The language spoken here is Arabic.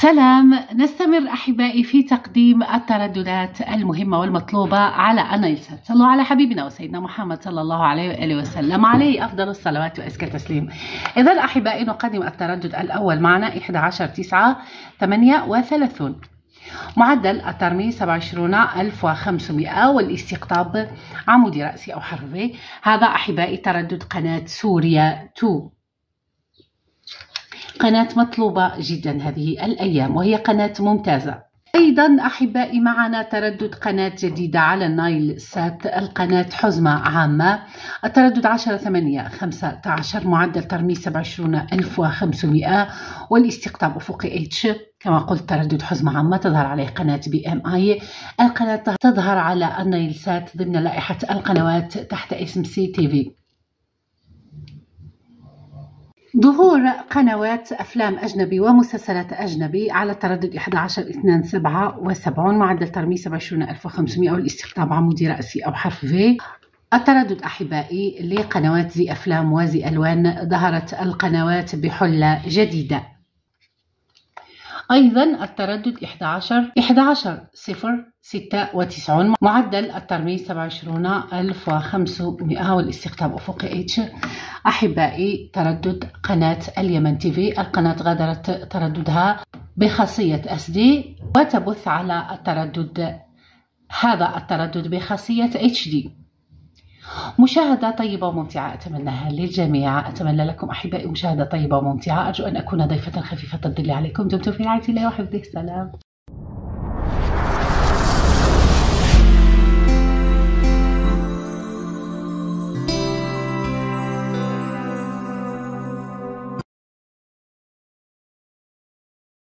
سلام. نستمر أحبائي في تقديم الترددات المهمة والمطلوبة على أنايلسات. صلوا على حبيبنا وسيدنا محمد صلى الله عليه وآله وسلم، عليه أفضل الصلوات وأزكى التسليم. إذن أحبائي نقدم التردد الأول معنا 11,938. معدل الترميز 27,500 والاستقطاب عمودي رأسي أو حرف V. هذا أحبائي تردد قناة سوريا 2، قناة مطلوبة جدا هذه الأيام وهي قناة ممتازة. أيضا أحبائي معنا تردد قناة جديدة على النايل سات، القناة حزمة عامة. التردد 10/8/15، معدل ترميز 27,500 والاستقطاب أفقي H. كما قلت تردد حزمة عامة تظهر عليه قناة BMI. القناة تظهر على النايل سات ضمن لائحة القنوات تحت اسم CTV. ظهور قنوات أفلام أجنبي ومسلسلات أجنبي على التردد 11,277، معدل ترميز 27,500 والاستقطاب عمودي رأسي أو حرف V. التردد أحبائي لقنوات زي أفلام وزي ألوان، ظهرت القنوات بحلة جديدة. أيضا التردد 11,096، معدل الترميز 27,500 والاستقطاب أفقي H. أحبائي تردد قناة اليمن TV، القناة غادرت ترددها بخاصية SD وتبث على التردد، هذا التردد بخاصية HD. مشاهدة طيبة وممتعة أتمناها للجميع. أتمنى لكم أحبائي مشاهدة طيبة وممتعة. أرجو أن أكون ضيفة خفيفة الظل عليكم. دمتم في رعاية الله وحفظه. سلام.